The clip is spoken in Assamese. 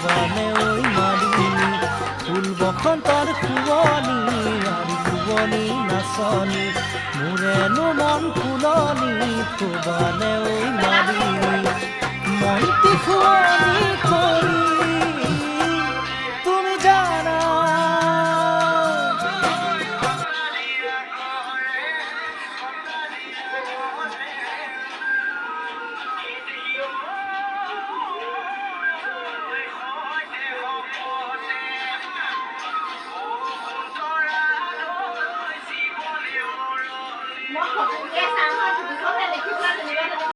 থবানে ওই মালিনী ফুল বসন্তৰ শুৱনি আৰু শুৱনি নাচনি মোৰেনো মন ফুলনি থবানে ওই মালিনী মনটি শুৱনি কৰি তুমি জানা মই ফটো উলিয়াই চাম, মই ভিডিঅ'তে দেখিছোঁ।